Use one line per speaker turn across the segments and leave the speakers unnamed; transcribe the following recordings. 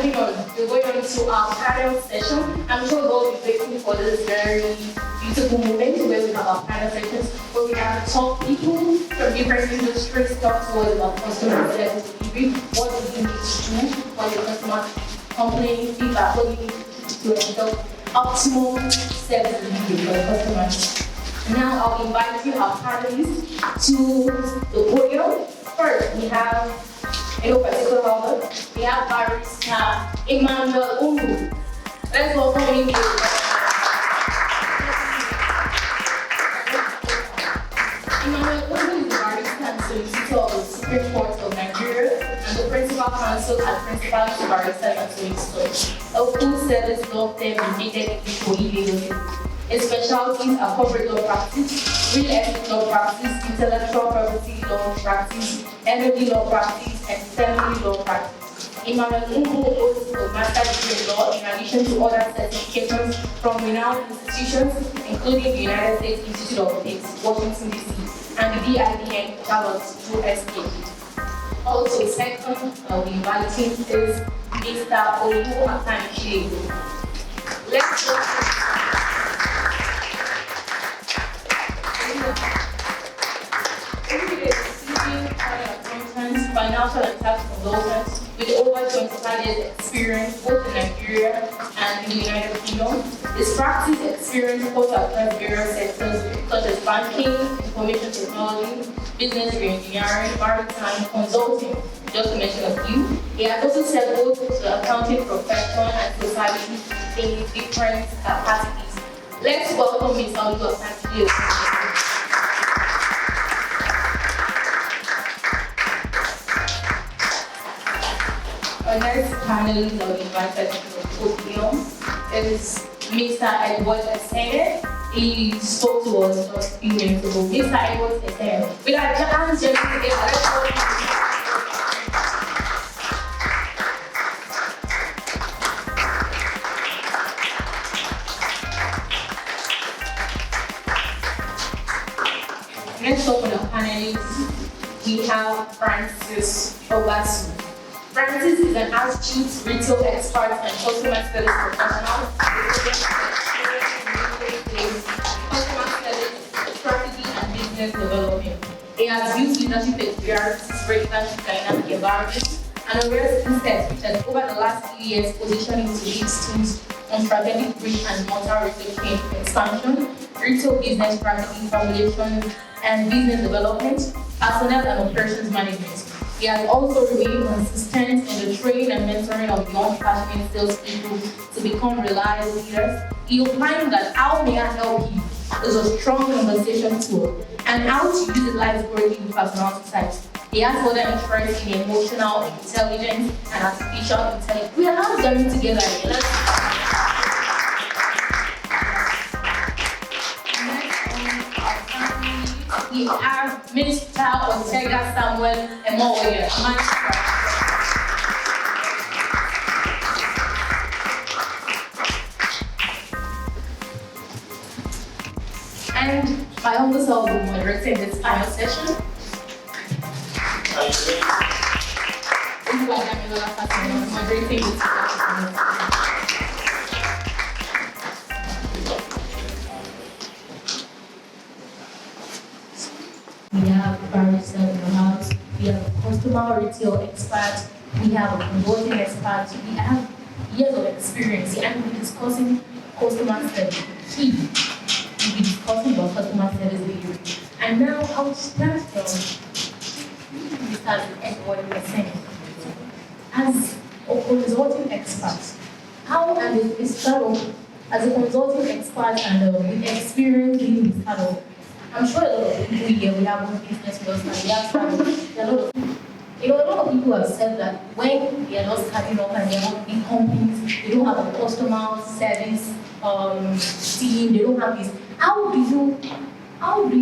moving on, we're going on to our panel session. I'm sure we'll all be waiting for this very beautiful moment where we have our panel sessions where we have top people from different industries talk to us about customer service delivery. What do you need to do when the customer complains, feedback, what do you need to ensure optimal service delivery for the customers. Now I'll invite you, our panelists, to the podium. First, we have, in no particular order, we have Barrister Emmanuel Ungu. Let's welcome him here. Emmanuel Ungu is the barrister and solicitor of the Supreme Court of Nigeria and the principal counsel and principal barristers and solicitors, a full-service law firm located in Ikoyi, Lagos. Its specialties are corporate law practice, real estate law practice, intellectual property law practice, energy law practice, and family law practice. Emmanuel Ungu holds a master's degree in law in addition to other certifications from renowned institutions, including the United States Institute of Peace, Washington, D.C., and the BIBN, Charlotte, USA. Also, second, we inviting is Mr. Olu Akanchi. Let's go. Financial and tax consultants with over 25 years experience both in Nigeria and in the United Kingdom. His practice experience goes across various sectors such as banking, information technology, business reengineering, maritime, consulting, just to mention a few. He has also served both the accounting profession and society in different capacities. Let's welcome Ms. Olu Akanchi. Our next panelist that we invited to the podium is Mr. Edward Essene. He spoke to us just a few minutes ago. Mr. Edward Essene. With our hands joined together, let's welcome him. Next up on our panelists, we have Francis Obasu. Francis is an astute retail expert and customer service professional customer service, strategy, and business development. He has used leadership experiences relevant to dynamic environments and a rare skill set which has over the last few years positioned him to lead teams on strategic brick and mortar retail chain expansion, retail business strategy formulation, and business development, personnel and operations management. He has also remained consistent in the training and mentoring of young, passionate salespeople to become reliable leaders. He opined that how may I help you is a strong conversation tool and how to utilize greatly in personality types. He has further interest in emotional intelligence and artificial intelligence. We are now joining together here. We have Mr. Ortega Samuel Emoye. And my humble self will moderate this final session. This is why I'm moderating this session. We have barrister in the house, we have a customer retail expert, we have a consulting expert, we have years of experience, and we're discussing customer service. We'll be discussing about customer service delivery. And now I'll start from Mr. Edward Essene. As a consulting expert, how and a startup, as a consulting expert and with experience in this startup, I'm sure a lot of people here, we have one business with us and we have startups. A lot of people have said that when they are not starting up and they are not big companies, they don't have a customer service team, they don't have this. How do startups, how do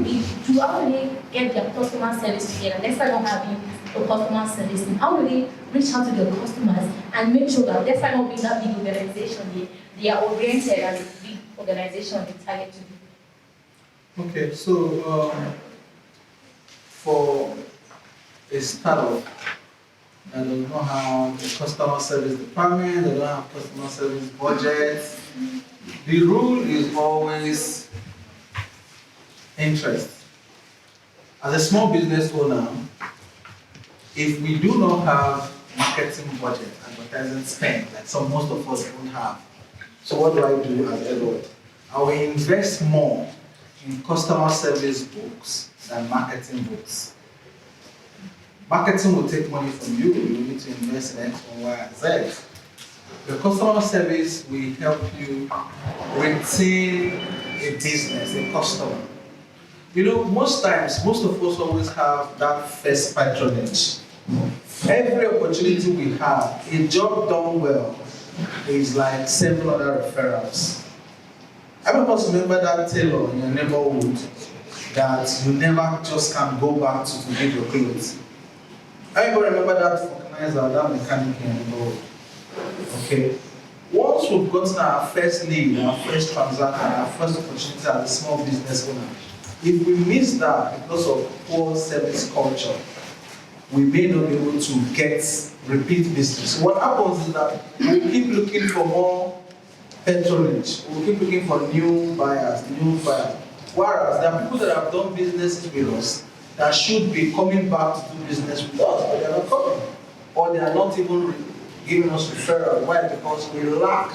they get their customer service together? Let's start not having a customer service team. How do they reach out to their customers and make sure that let's start not being that big organization, they are oriented as a big organization they target to be?
Okay, so for a startup, that does not have a customer service department, they don't have customer service budget. The rule is always interest. As a small business owner, if we do not have marketing budget, advertising spend, like most of us don't have, so what do I do as Edward? I will invest more in customer service books than marketing books. Marketing will take money from you, you need to invest in X, Y, and Z. The customer service will help you retain a business, a customer. You know, most times, most of us always have that first patronage. Every opportunity we have, a job done well is like 7 other referrals. I remember that tailor in your neighborhood that you never just can go back to get your clothes. I remember that vulcanizer, that mechanic in your neighborhood. Okay. Once we've gotten our first lead, our first transaction, our first opportunity as a small business owner, if we miss that because of poor service culture, we may not be able to get repeat business. What happens is that we keep looking for more patronage, we keep looking for new buyers. Whereas there are people that have done business with us that should be coming back to do business with us, but they are not coming. Or they are not even giving us referral. Why? Because we lack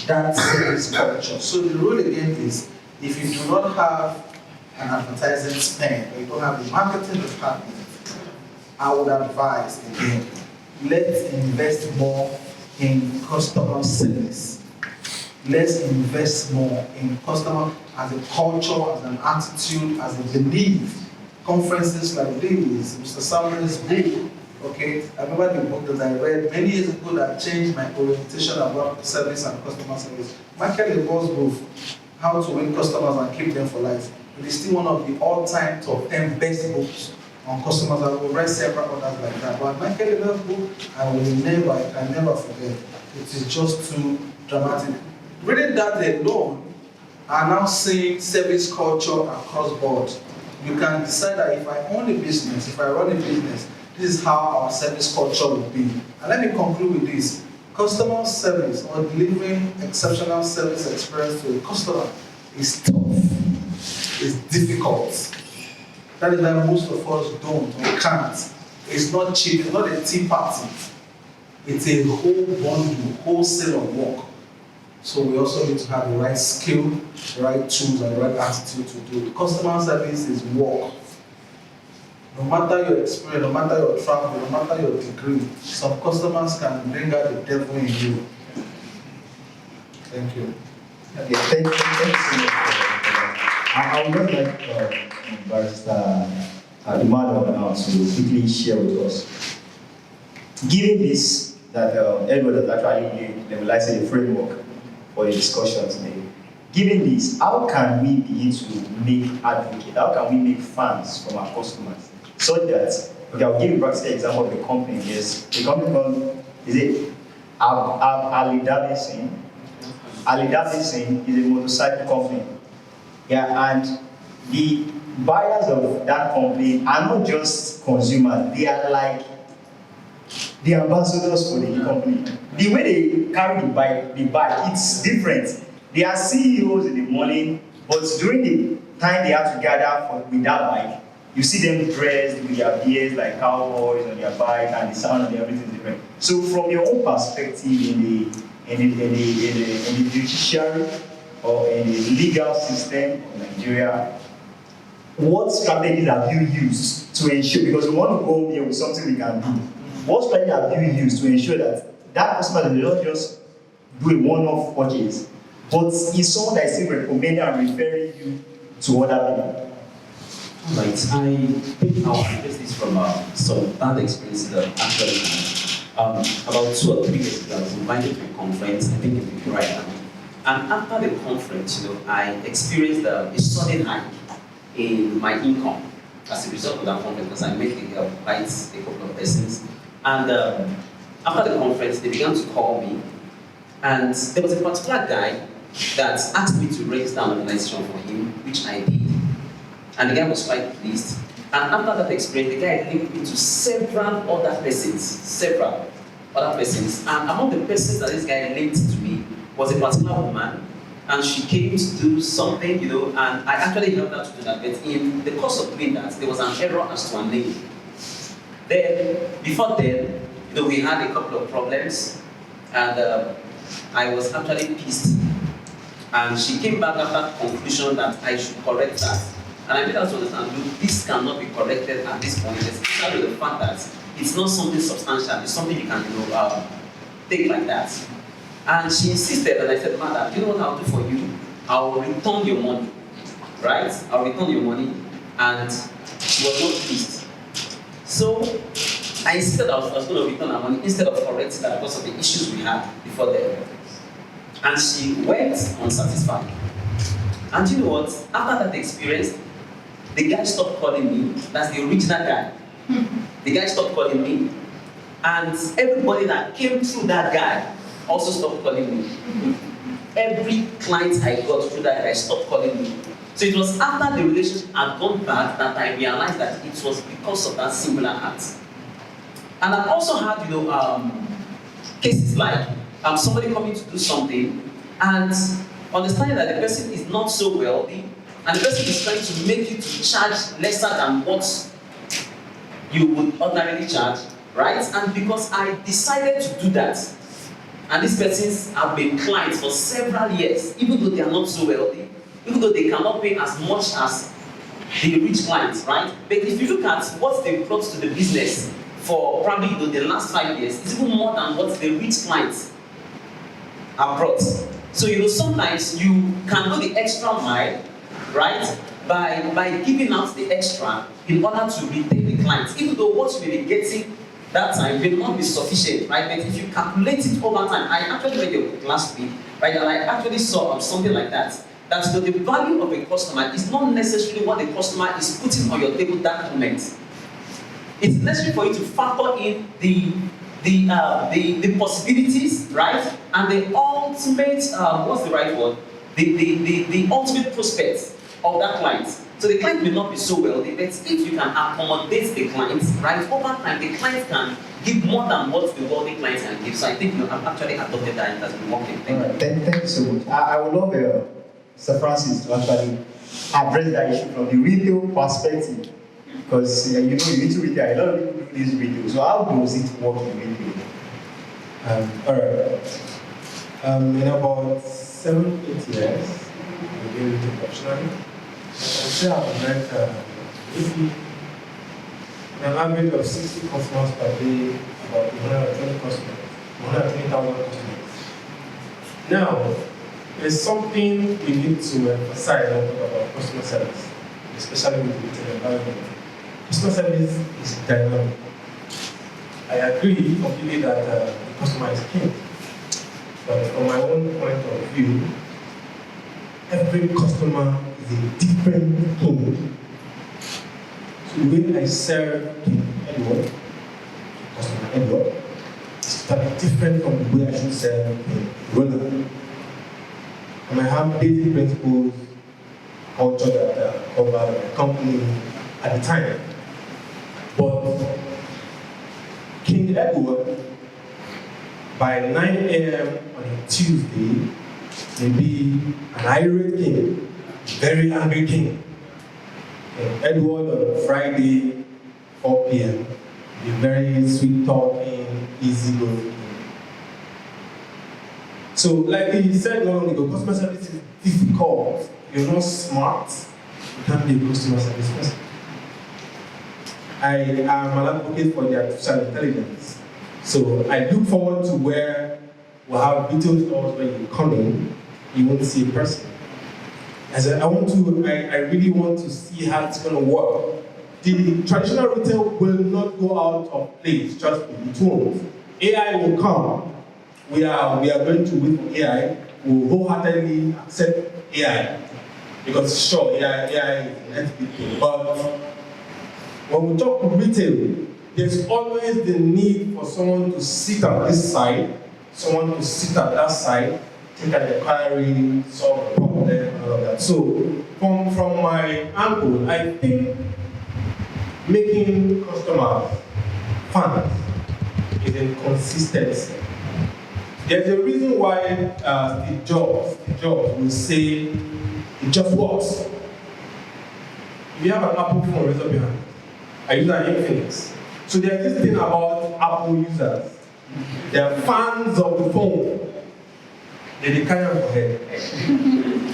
that service culture. So the rule again is, if you do not have an advertising spend, or you don't have a marketing department, I would advise again, let's invest more in customer service. Let's invest more in customer as a culture, as an attitude, as a belief. Conferences like this, Mr. Samuel's book, okay? I remember the book that I read many years ago that changed my orientation about service and customer service. Michael Lebon's book, How to Win Customers and Keep Them for Life. It is still one of the all-time top 10 best books on customers. I will read several others like that. But Michael Lebon's book, I can never forget. It is just too dramatic. Reading that alone, I'm now seeing service culture across board. You can decide that if I own a business, if I run a business, this is how our service culture will be. And let me conclude with this. Customer service, or delivering exceptional service experience to a customer, is tough. It's difficult. That is why most of us don't or can't. It's not cheap, it's not a tea party. It's a whole bundle, wholesale of work. So we also need to have the right skill, the right tools, and the right attitude to do it. Customer service is work. No matter your experience, no matter your travel, no matter your degree, some customers can bring out the devil in you. Thank you.
Okay, thank you. I would just like Barrister Emmanuel now to quickly share with us. Given this, that Edward has actually levelized a framework for the discussion today. Given this, how can we begin to make advocate? How can we make fans from our customers? So that, okay, I'll give you a practical example of the company. Yes, the company called, is it Ali Davidson? Ali Davidson is a motorcycle company. Yeah, and the buyers of that company are not just consumers, they are like the ambassadors for the company. The way they carry the bike, it's different. They are CEOs in the morning, but during the time they have to gather with that bike, you see them dressed with their beards like cowboys on their bike, and the sound and everything is different. So from your own perspective in the judiciary or in the legal system of Nigeria, what strategies have you used to ensure, because we want to go here with something we can do, what strategy have you used to ensure that that customer does not just do a one-off purchase, but is someone that is still recommending and referring you to other people?
Right, I think I'll address this from some bad experiences that actually happened. About 2 or 3 years ago, I was invited to a conference, I think in the right now. And after the conference, I experienced a sudden hike in my income as a result of that conference, because I met quite a couple of persons. And after the conference, they began to call me, and there was a particular guy that asked me to register an organization for him, which I did. And the guy was quite pleased. And after that experience, the guy linked me to several other persons. And among the persons that this guy linked to me was a particular woman, and she came to do something, and I actually helped her to do that. But in the course of doing that, there was an error as to her name. Before then, we had a couple of problems, and I was actually pissed. And she came back after the conclusion that I should correct that. And I made her to understand, look, this cannot be corrected at this point, especially the fact that it's not something substantial, it's something you can, take like that. And she insisted, and I said, madam, you know what I'll do for you? I'll return your money, right? I'll return your money. And she was not pleased. So I insisted I was going to return her money instead of correcting that because of the issues we had before then. And she went unsatisfied. And you know what? After that experience, the guy stopped calling me. That's the original guy. The guy stopped calling me. And everybody that came through that guy also stopped calling me. Every client I got through that guy stopped calling me. So it was after the relationship had gone bad that I realized that it was because of that singular act. And I've also had, cases like somebody coming to do something and understanding that the person is not so wealthy and the person is trying to make you to charge lesser than what you would ordinarily charge, right? And because I decided to do that, and these persons have been clients for several years, even though they are not so wealthy, even though they cannot pay as much as the rich clients, right? But if you look at what they brought to the business for probably the last 5 years, it's even more than what the rich clients have brought. So sometimes you can go the extra mile, right? By giving out the extra in order to retain the clients, even though what you may be getting that time may not be sufficient, right? But if you calculate it over time, I actually read your book last week, right? And I actually saw something like that. That the value of a customer is not necessarily what the customer is putting on your table that moment. It's necessary for you to factor in the possibilities, right? And the ultimate, what's the right word? The ultimate prospects of that client. So the client may not be so wealthy, but if you can accommodate the client, right, over time, the client can give more than what the wealthy client can give. So I think I've actually adopted that and it has been working.
Thank you so much. I would love Sir Francis to actually address that issue from the retail perspective. Because you need to retail, a lot of people do this retail. So how does it work in retail?
In about 7-8 years, I've been retail professionally. I can say I've met maybe an average of 60 customers per day, about 120 customers, 120,000 customers. Now, there's something we need to emphasize when we talk about customer service, especially with the retail environment. Customer service is dynamic. I agree completely that the customer is king. But from my own point of view, every customer is a different king. So the way I serve King Edward, customer Edward, is totally different from the way I should serve King Roland. And I have basic principles, culture that cover my company at the time. But King Edward, by 9 a.m. on a Tuesday, may be an irate king, very angry king. And Edward on a Friday, 4 p.m., be very sweet talking, easy going king. So, like he said not long ago, customer service is difficult. You're not smart, you can't be a customer service person. I am an advocate for the artificial intelligence. So I look forward to where we'll have retail stores where you come in, you won't see a person. I really want to see how it's going to work. The traditional retail will not go out of place, trust me, it won't. AI will come. We are going to wait for AI. We will wholeheartedly accept AI. Because sure, AI is an entity, but when we talk retail, there's always the need for someone to sit on this side, someone to sit on that side, take an inquiry, solve a problem, and all of that. So, from my angle, I think making customers fans is in consistency. There's a reason why Steve Jobs will say it just works. If you have an Apple phone, raise up your hand. I use an Infinix. So there's this thing about Apple users. They're fans of the phone. They carry on for head.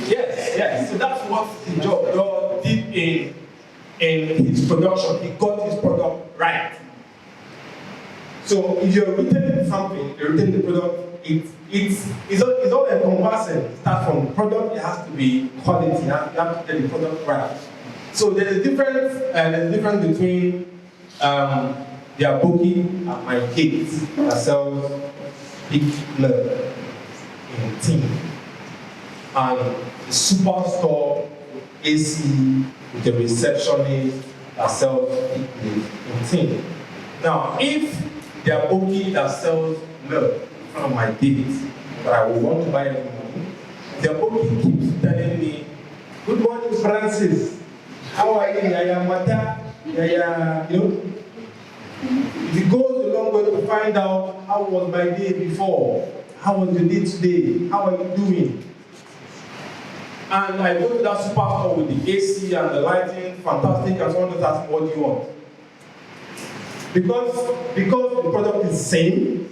Yes. So that's what Steve Jobs did in his production. He got his product right. So if you're retailing something, you're retailing the product, it's all encompassing. It starts from the product, it has to be quality, you have to get the product right. So there's a difference between the Aboki and my kids that sells big milk in tin, and the superstore AC with the receptionist that sells big milk in tin. Now, if the Aboki that sells milk in front of my kids that I will want to buy every morning, the Aboki keeps telling me, "Good morning, Francis. How are you? Yaya Mata? Yaya," you know. It goes a long way to find out how was my day before, how was your day today, how are you doing? And I go to that superstore with the AC and the lighting, fantastic, and someone just asks, "What do you want?" Because the product is the same,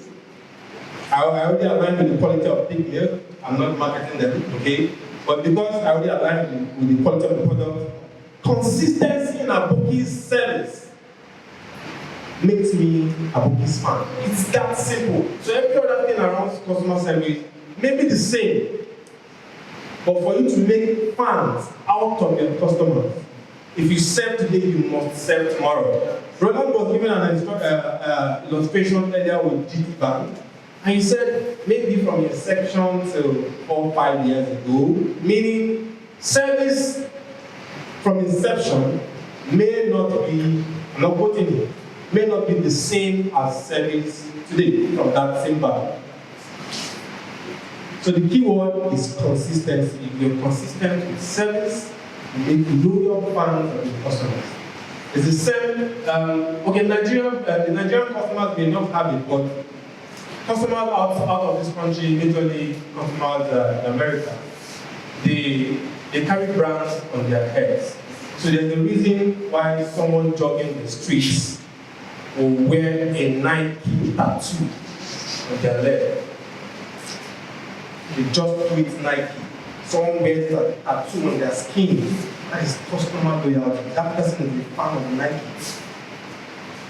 I already aligned with the quality of pig milk. I'm not marketing them, okay? But because I already aligned with the quality of the product, consistency in Aboki's service makes me Aboki's fan. It's that simple. So every other thing around customer service may be the same, but for you to make fans out of your customers, if you serve today, you must serve tomorrow. Roland was given an illustration earlier with GT Bank, and he said maybe from inception till 4 or 5 years ago, meaning service from inception may not be, I'm not quoting it, may not be the same as service today from that same bank. So the key word is consistency. If you're consistent with service, you know your fans and your customers. It's the same, the Nigerian customers may not have it, but customers out of this country, majorly customers in America, they carry brands on their heads. So there's a reason why someone jogging the streets will wear a Nike tattoo on their leg. They just do it Nike. Someone wears a tattoo on their skin. That is customer loyalty. That person is a fan of Nike.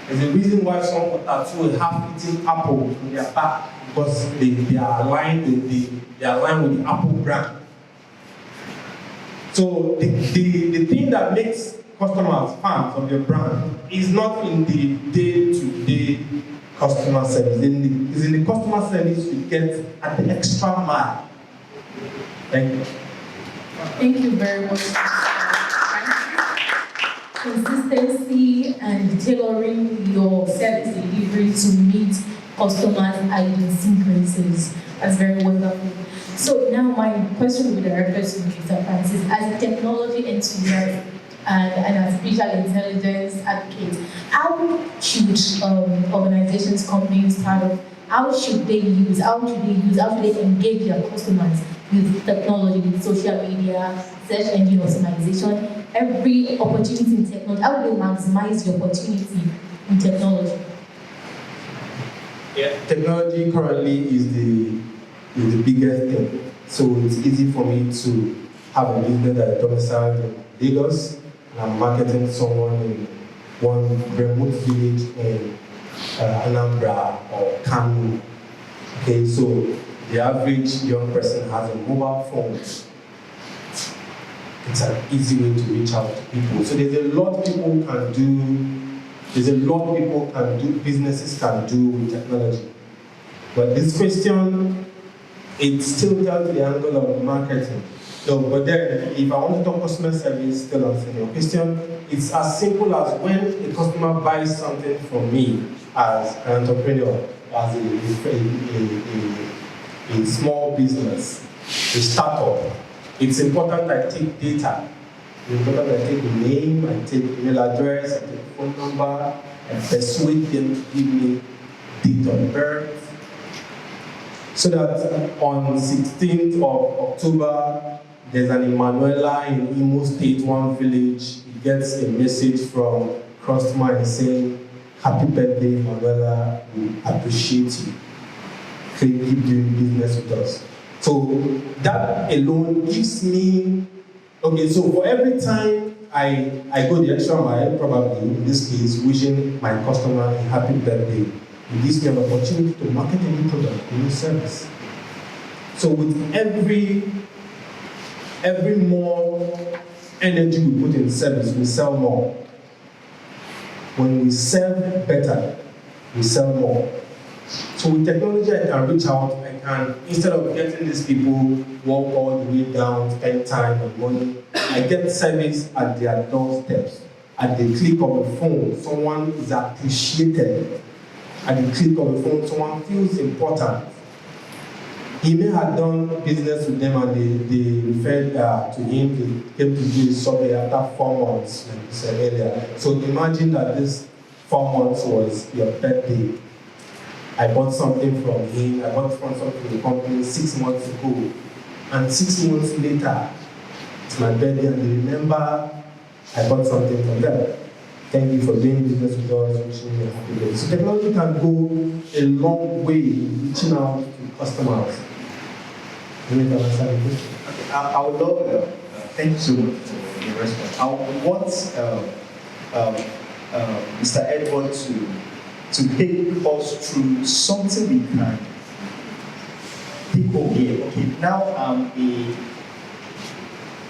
There's a reason why someone with tattoo will have eating apple on their back, because they are aligned with the Apple brand. So the thing that makes customers fans of your brand is not in the day-to-day customer service. It's in the customer service you get at the extra mile. Thank you.
Thank you very much. Consistency and tailoring your service delivery to meet customers' idiosyncrasies. That's very wonderful. So now my question will be directed to Mr. Francis. As a technology engineer and as visual intelligence advocate, how should organizations, companies, startups, how should they engage their customers with technology, with social media, search engine optimization, every opportunity in technology? How do they maximize the opportunity in technology?
Yeah, technology currently is the biggest thing. So it's easy for me to have a business that is domiciled in Lagos, and I'm marketing someone in one remote village in Anambra or Kano. Okay, so the average young person has a mobile phone. It's an easy way to reach out to people. So there's a lot people can do. Businesses can do with technology. But this question, it still tells the angle of marketing. So, but then, if I want to talk customer service, still answering your question, it's as simple as when a customer buys something from me as an entrepreneur, as a small business, a startup. It's important I take data It's important I take the name, I take email address, I take phone number, and persuade them to give me date of birth. So that on 16th of October, there's an Emanuela in Imo State, one village. It gets a message from customer saying, "Happy birthday, Emanuela, we appreciate you. Keep doing business with us." So that alone gives me, okay, so for every time I go the extra mile, probably in this case, wishing my customer a happy birthday, it gives me an opportunity to market a new product, a new service. So with every more energy we put in service, we sell more. When we serve better, we sell more. So with technology, I can reach out, I can, instead of getting these people walk all the way down, spend time and money, I get service at their doorsteps. At the click of a phone, someone is appreciated. At the click of a phone, someone feels important. He may have done business with them and they referred to him, they came to do a survey after 4 months, like you said earlier. So imagine that this 4 months was your birthday. I bought something from him, I bought something from the company 6 months ago. And 6 months later, it's my birthday and they remember I bought something from them. Thank you for doing business with us, wishing you a happy day. So technology can go a long way in reaching out to customers.
Okay, I would love, thank you so much for your response. I would want Mr. Edward to take us through something we can think of here. Okay, now I'm a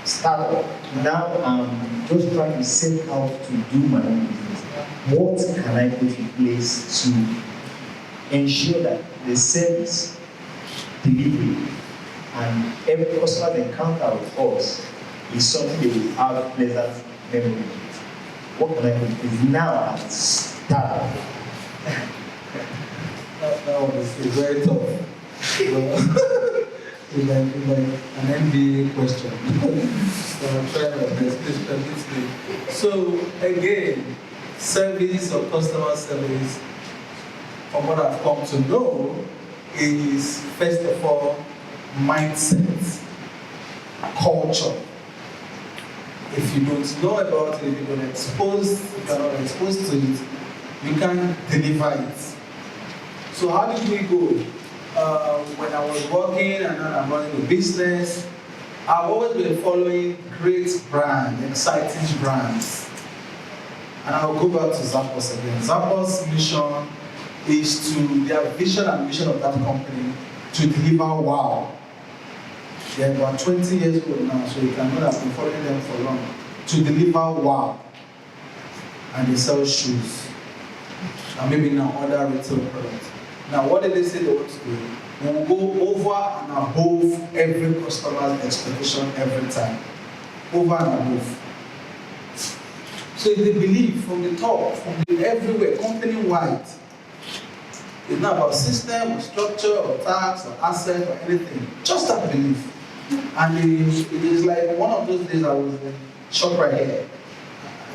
startup. Now I'm just trying to set out to do my own business. What can I put in place to ensure that the service delivery and every customer encounter with us is something they will have pleasant memory with? What can I do? Is now at start.
That one is very tough. It's like an MBA question. So I'm trying my best. Please permit me. So again, service or customer service, from what I've come to know, is first of all mindset, culture. If you don't know about it, if you're not exposed to it, you can't deliver it. So how did we go? When I was working and then I'm running a business, I've always been following great brands, exciting brands. And I'll go back to Zappos again. Zappos' mission is to, their vision and mission of that company, to deliver wow. They're about 20 years old now, so you can know that I've been following them for long. To deliver wow. And they sell shoes. And maybe now other retail products. Now, what did they say they want to do? We will go over and above every customer's expectation every time. Over and above. So they believe from the top, from everywhere, company-wide. It's not about system or structure or tax or asset or anything. Just that belief. And it is like one of those days I was in ShopRite here.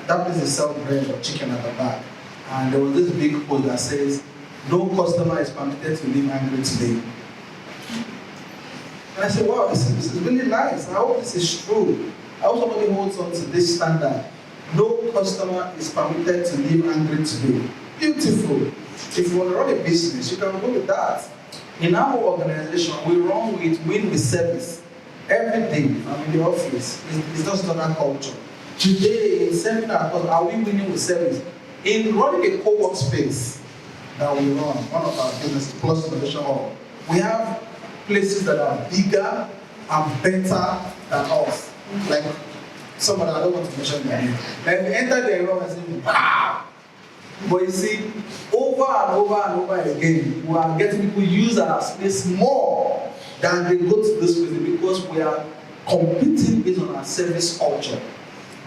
That place is selling bread or chicken at the back. And there was this big post that says, "No customer is permitted to leave angry today." And I said, wow, this is really nice. I hope this is true. I hope somebody holds on to this standard. No customer is permitted to leave angry today. Beautiful. If you want to run a business, you can go with that. In our organization, we run with win with service. Every day I'm in the office. It's just not that culture. Today, in seminar, are we winning with service? In running a co-work space that we run, one of our business, Plus Innovation Hall, we have places that are bigger and better than us. Like some of them, I don't want to mention their name. Like we enter the room and say, wow! But you see, over and over and over again, we are getting people use our space more than they go to this place because we are competing based on our service culture,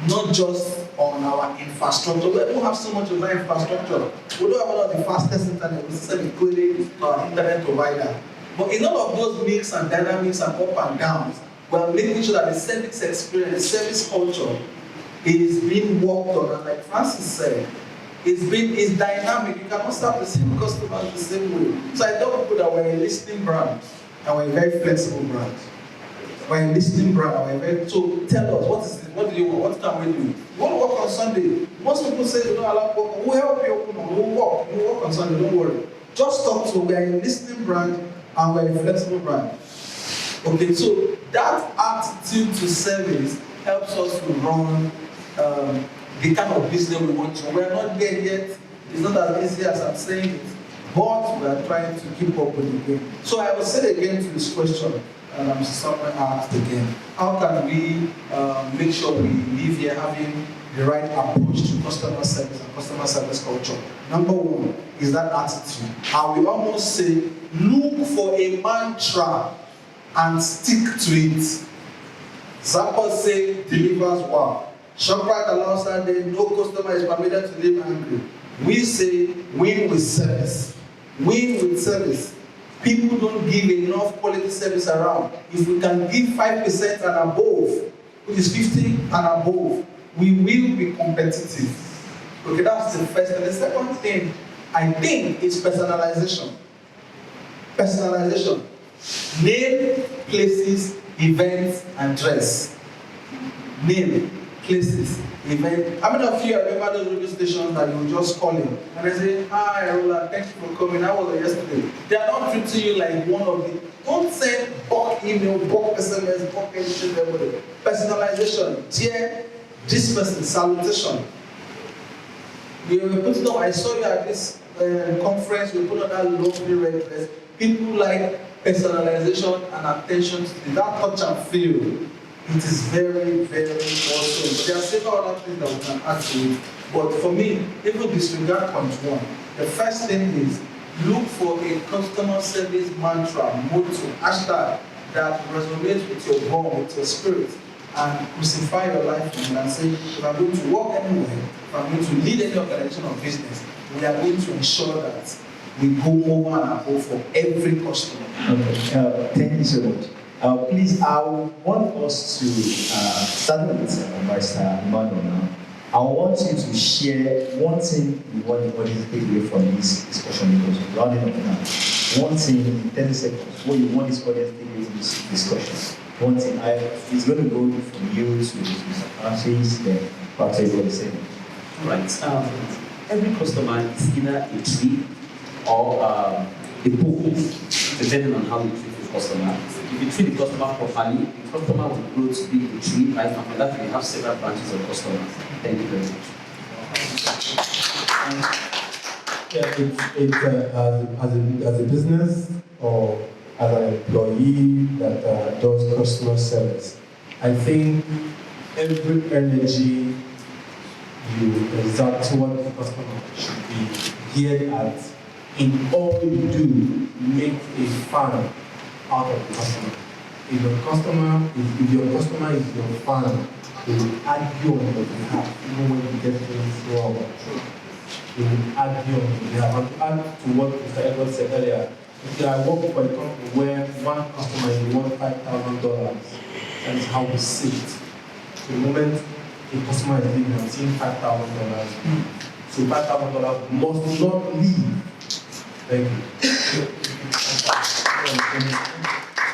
not just on our infrastructure. We don't have so much of our infrastructure. We don't have one of the fastest internet, we still including our internet provider. But in all of those mix and dynamics and up and downs, we are making sure that the service experience, the service culture is being worked on, and like Francis said, it's dynamic. You cannot serve the same customers the same way. So I tell people that we're a listening brand, and we're a very flexible brand. We're a listening brand, so tell us, what is it? What do you want? What can we do? You want to work on Sunday? Most people say they don't allow work. We'll help you open up. We'll work on Sunday, don't worry. Just talk to, we're a listening brand and we're a flexible brand. Okay, so that attitude to service helps us to run the kind of business we want to. We're not there yet. It's not as easy as I'm saying it, but we are trying to keep up with the game. So I will say again to this question, and I'm sorry I asked again, how can we make sure we live here having the right approach to customer service and customer service culture? Number one is that attitude. I will almost say, look for a mantra and stick to it. Zappa say, delivers wow. ShopRite allows that day, no customer is permitted to live angry. We say, win with service. Win with service. People don't give enough quality service around. If we can give 5% and above, which is 50 and above, we will be competitive. Okay, that's the first. And the second thing, I think, is personalization. Personalization. Name, places, events, and dress. Name, places, events. How many of you remember those radio stations that you just call in and they say, hi, Roland, thank you for coming. How was it yesterday? They are not treating you like one of the. Don't send bulk email, bulk SMS, bulk anything. Personalization. Dear this person, salutation. We were putting on, I saw you at this conference, we put on that lovely red dress. People like personalization and attention to that touch and feel. It is very, very awesome. But there are several other things that we can add to it. But for me, even disregard point one. The first thing is look for a customer service mantra, motto, hashtag that resonates with your bone, with your spirit, and crucify your life in it and say, if I'm going to work anywhere, if I'm going to lead any organization or business, we are going to ensure that we go over and above for every customer.
Okay, thank you so much. Please, I want us to start with Mr. Emmanuel now. I want you to share one thing you want the audience to take away from this discussion, because we're rounding up now. One thing in 30 seconds, what you want this audience to take away from this discussion. One thing, it's going to go from you to Mr. Francis, then perhaps everybody say.
Right. Every customer is either a tree or a pool, depending on how you treat the customer. If you treat the customer properly, the customer will grow to be a tree, right? And for that, we have several branches of customers. Thank you very much.
As a business or as an employee that does customer service, I think every energy you exert toward the customer should be geared at, in all you do, make a fan out of the customer. If your customer is your fan, they will argue on your behalf, even when you get things wrong. They will argue on your behalf. And to add to what Mr. Edward said earlier, if I work for a company where one customer is worth $5,000, that is how we see it. So the moment a customer is leaving, I'm seeing $5,000. So $5,000 must not leave. Thank you.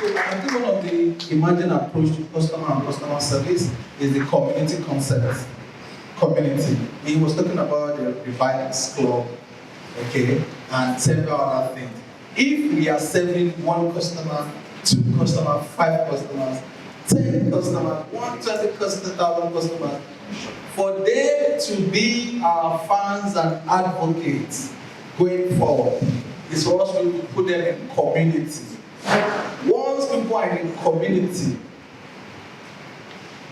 So I think one of the emerging approach to customer and customer service is the community concept. Community. He was talking about the Bikes Club, okay, and several other things. If we are serving one customer, two customers, 5 customers, 10 customers, 120 customers, for them to be our fans and advocates going forward, is for us to put them in community. Once people are in community,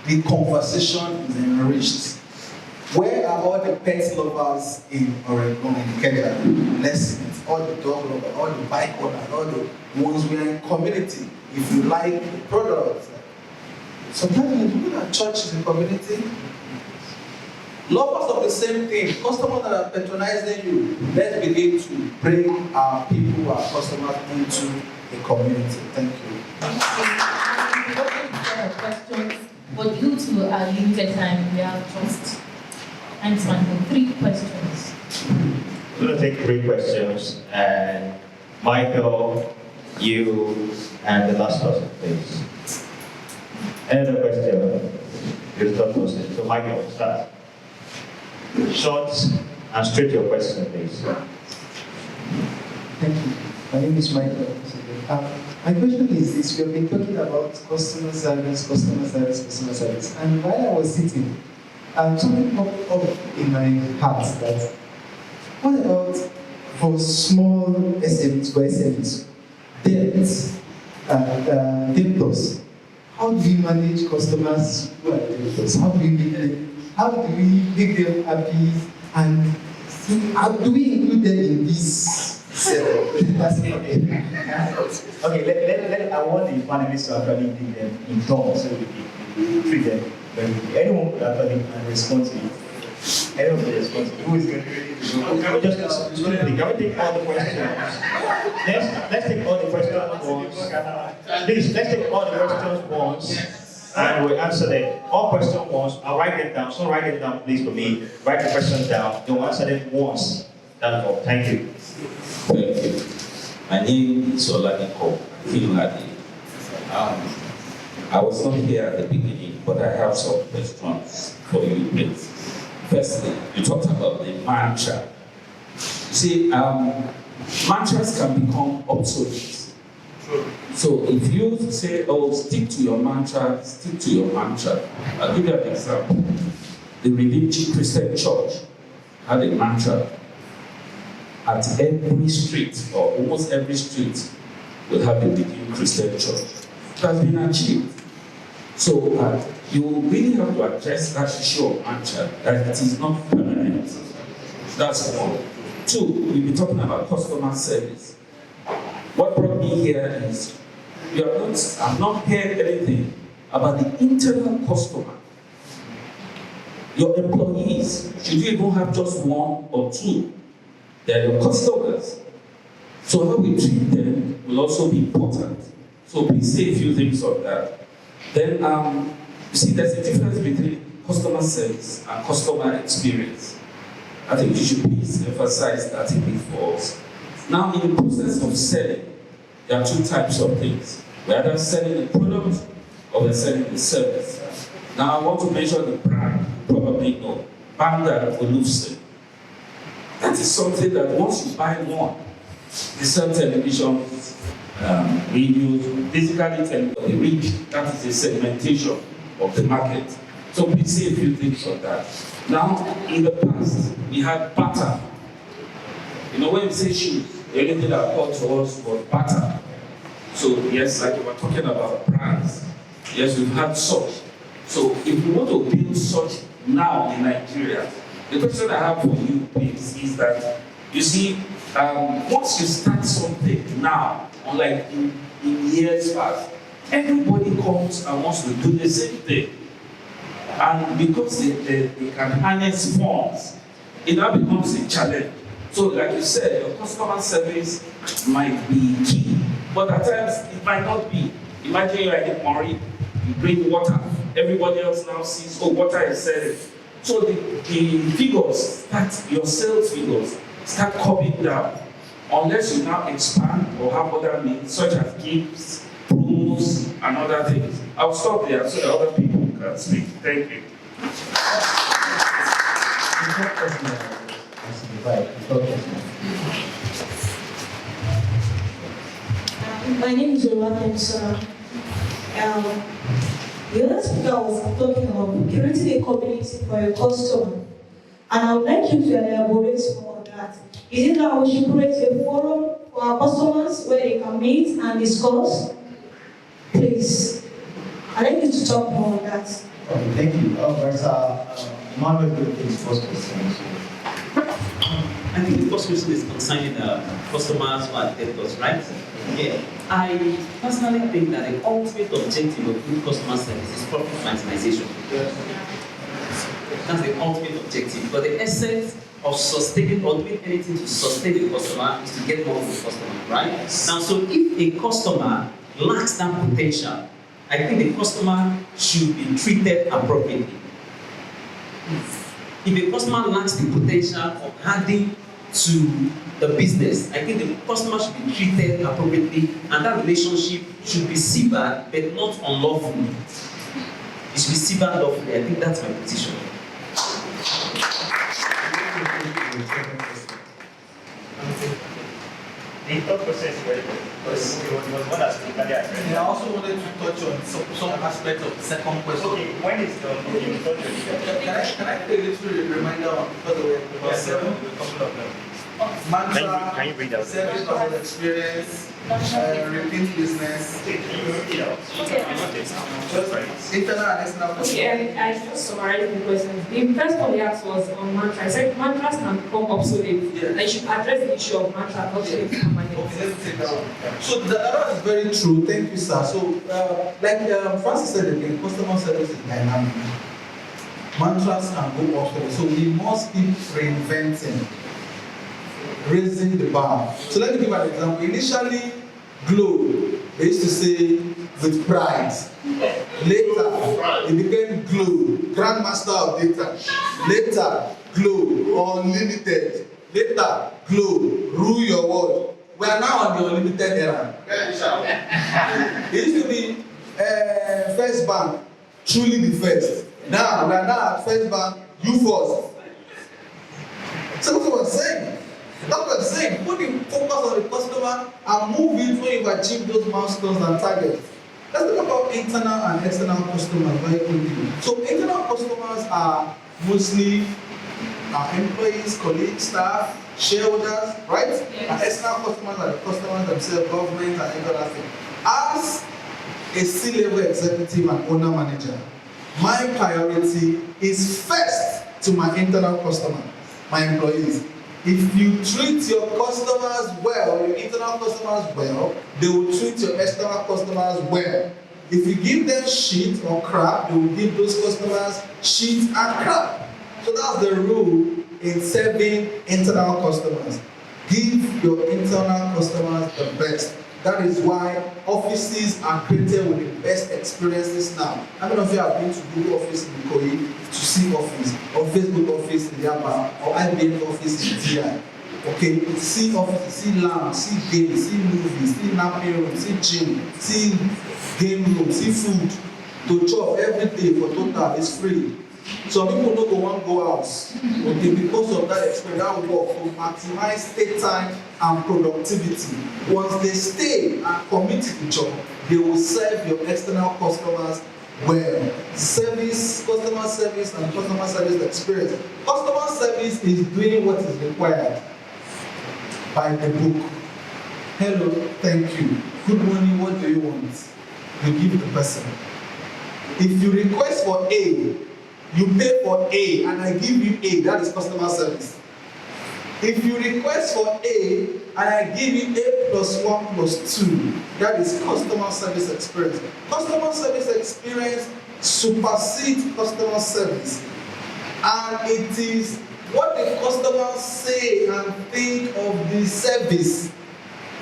the conversation is enriched. Where are all the pet lovers in Oregon, in Ikeja? Let's see it. All the dog lovers, all the bike owners, all the ones we are in community. If you like the products, sometimes people at church is in community. Lovers of the same thing, customers that are patronizing you. Let's begin to bring our people, our customers into the community. Thank you.
Questions for you to to our limited time, we have just time span for 3 questions.
We're going to take 3 questions, and Michael, you, and the last person, please. Any other question? You're the third person. So Michael, start. Short and straight to your question, please.
Thank you. My name is Michael. My question is this: we have been talking about customer service, and while I was sitting, something popped up in my heart that what about for small SMEs, for SMEs, debtors? How do we manage customers who are debtors? How do we make them happy, and how do we include them in this? That's okay.
Okay, I want the panelists to actually give them in turn so we treat them very quickly. Anyone could actually respond to it. Anyone could respond to it. Who is going to ready to go? Can we just can we take all the questions? Let's take all the questions once. Please, let's take all the questions once. And we'll answer them. All questions once. I'll write them down. So write them down, please, for me. Write the questions down. Don't answer them once. That's all. Thank you.
Thank you. My name is Oladiko Kinladi. I was not here at the beginning, but I have some questions for you, please. Firstly, you talked about the mantra. You see, mantras can become obsolete. So if you say, oh, stick to your mantra, stick to your mantra. I'll give you an example. The Redeemed Christian Church had a mantra. At every street, or almost every street, will have a Redeemed Christian Church. It has been achieved. So you really have to address that issue of mantra, that it is not permanent. That's one. 2, we'll be talking about customer service. What brought me here is, I've not heard anything about the internal customer. Your employees, should you even have just 1 or 2? They're your customers. So how we treat them will also be important. So please say a few things on that. Then, you see, there's a difference between customer service and customer experience. I think you should please emphasize that a bit for us. Now, in the process of selling, there are 2 types of things. We're either selling a product or we're selling a service. Now, I want to mention the brand, you probably know, Banga Olufsen. That is something that once you buy one, they sell television, radios, basically the reach, that is the segmentation of the market. So please say a few things on that. Now, in the past, we had barter. You know, when we say shoes, the only thing that called to us was barter. So yes, like you were talking about brands, yes, we've had such. So if we want to build such now in Nigeria, the question I have for you, please, is that, you see, once you start something now, unlike in years past, everybody comes and wants to do the same thing. And because they can harness funds, it now becomes a challenge. So like you said, your customer service might be key, but at times it might not be. Imagine you're in Mori, you bring water, everybody else now sees, oh, water is selling. So the figures, your sales figures, start coming down unless you now expand or have other means such as gifts, promos, and other things. I'll stop there so that other people can speak. Thank you.
My name is Olawale Sir. The other speaker was talking about creating a community for your customer. And I would like you to elaborate more on that. Is it that we should create a forum for our customers where they can meet and discuss? Please, I'd like you to talk more on that.
Okay, thank you. Emmanuel will take the first question.
I think the first question is concerning customers who are debtors, right? Yeah. I personally think that the ultimate objective of good customer service is profit maximization. That's the ultimate objective. But the essence of sustaining or doing anything to sustain the customer is to get more from the customer, right? Now, so if a customer lacks that potential, I think the customer should be treated appropriately. If a customer lacks the potential of adding to the business, I think the customer should be treated appropriately, and that relationship should be severed, but not unlawfully. It should be severed lawfully. I think that's my position.
The thought process is very good. Because it was one that's totally addressed.
And I also wanted to touch on some aspect of the second question.
Okay, when it's done, you thought you
Can I do a little reminder on because we were
Yes,
seven?
a couple of them.
Mantra,
Can you read out?
service level experience, repeat business,
Okay, can you read it out?
Okay.
internal and external
Okay,
customer.
I just summarized the questions. The first one they asked was on mantra. I said mantras can become obsolete.
Yeah.
I should address the issue of mantra, not to
Okay,
permanent.
let's take that one. So the other one is very true. Thank you, sir. So, Francis said again, customer service is dynamic. Mantras can go obsolete. So we must keep reinventing, raising the bar. So let me give an example. Initially, Glow, they used to say with pride. Later, it became Glow, Grandmaster of Data. Later, Glow, Unlimited. Later, Glow, Rule Your World. We are now on the unlimited era. It used to be First Bank, truly the first. Now, we are now at First Bank, you first. So that's what I'm saying. That's what I'm saying. Put the focus on the customer and move it when you've achieved those milestones and targets. Let's talk about internal and external customers very quickly. So internal customers are mostly our employees, colleagues, staff, shareholders, right?
Yes.
And external customers are the customers themselves, government and every other thing. As a C-level executive and owner manager, my priority is first to my internal customer, my employees. If you treat your customers well, your internal customers well, they will treat your external customers well. If you give them shit or crap, they will give those customers shit and crap. So that's the rule in serving internal customers. Give your internal customers the best. That is why offices are created with the best experiences now. How many of you have been to Google office in Ikoyi to see office, or Facebook office in Yaba, or IBM office in TI? Okay, see office, see lounge, see games, see movies, see napping room, see gym, see game room, see food. To chop every day for total is free. Some people no go want go out, okay, because of that experience, that work to maximize stay time and productivity. Once they stay and commit to the job, they will serve your external customers well. Service, customer service, and customer service experience. Customer service is doing what is required by the book. Hello, thank you. Good morning, what do you want? You give the person. If you request for A, you pay for A and I give you A, that is customer service. If you request for A and I give you A plus 1 plus 2, that is customer service experience. Customer service experience supersedes customer service. And it is what the customers say and think of the service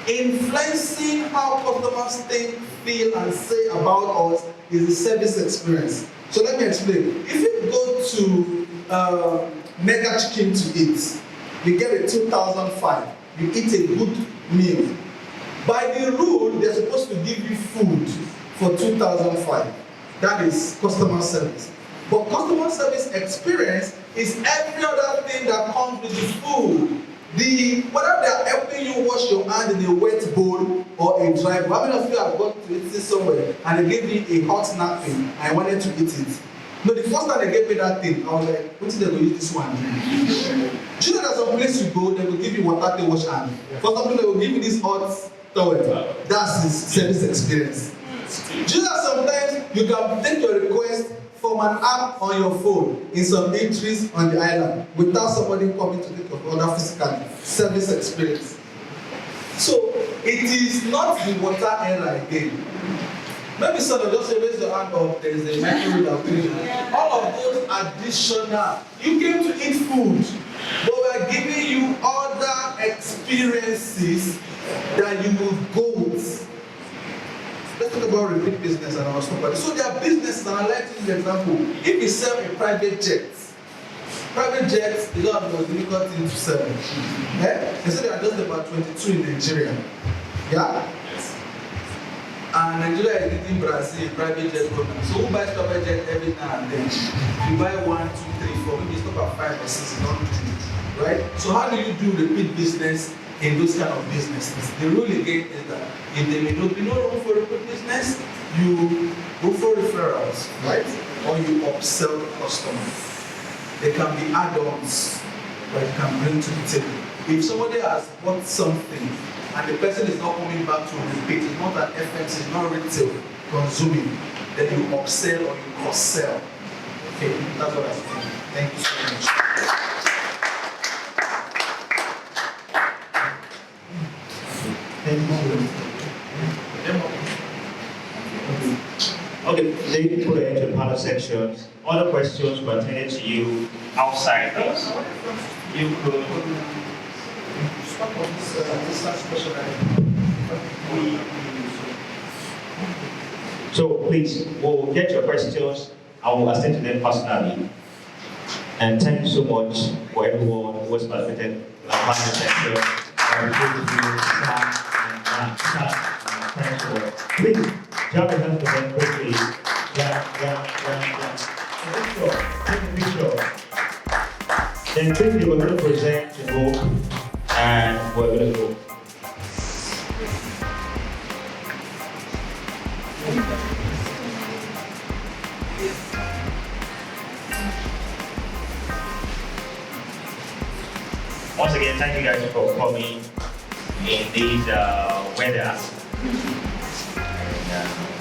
influencing how customers think, feel, and say about us is the service experience. So let me explain. If you go to Mega Chicken to eat, you get a 2005. You eat a good meal. By the rule, they're supposed to give you food for 2005. That is customer service. But customer service experience is every other thing that comes with the food. Whether they are helping you wash your hand in a wet bowl or a dry bowl. How many of you have gone to eat this somewhere and they gave me a hot napkin and I wanted to eat it? No, the first time they gave me that thing, I was like, what is they going to use this one? Do you know there's some place you go, they will give you water to wash hand. For some people, they will give you this hot towel. That's the service experience. Do you know sometimes you can take your request from an app on your phone in some entries on the island without somebody coming to take your order physically. Service experience. So it is not the water era again. Maybe someone just raise your hand up, there is a microwave that will. All of those additional, you came to eat food, but we are giving you other experiences that you will go with. let's talk about repeat business and our somebody. So there are businesses, and I like to use the example. If you sell a private jet is one of the most difficult things to sell. They say there are just about 22 in Nigeria. Yeah?
Yes.
And Nigeria is leading Brazil in private jet company. So who buys private jet every now and then? You buy 1, 2, 3, 4, maybe you stop at 5 or 6, you don't do, right? So how do you do repeat business in those kind of businesses? The rule again is that if there may not be no room for repeat business, you go for referrals, right? Or you upsell customers. They can be add-ons that you can bring to the table. If somebody has bought something and the person is not coming back to repeat, it's not an FX, it's not retail consuming, then you upsell or you cross-sell. Okay, that's what I think. Thank you so much.
Okay, ladies, put it into the panel sections. Other questions pertaining to you outside this? You could. So please, we'll get your questions. I will attend to them personally. And thank you so much for everyone who was participated in the panel section. Thanks for. Please, jump in for them quickly. Yeah. Take a picture. Then quickly we're going to present the book and we're going to go. Once again, thank you guys for coming in these weather. And,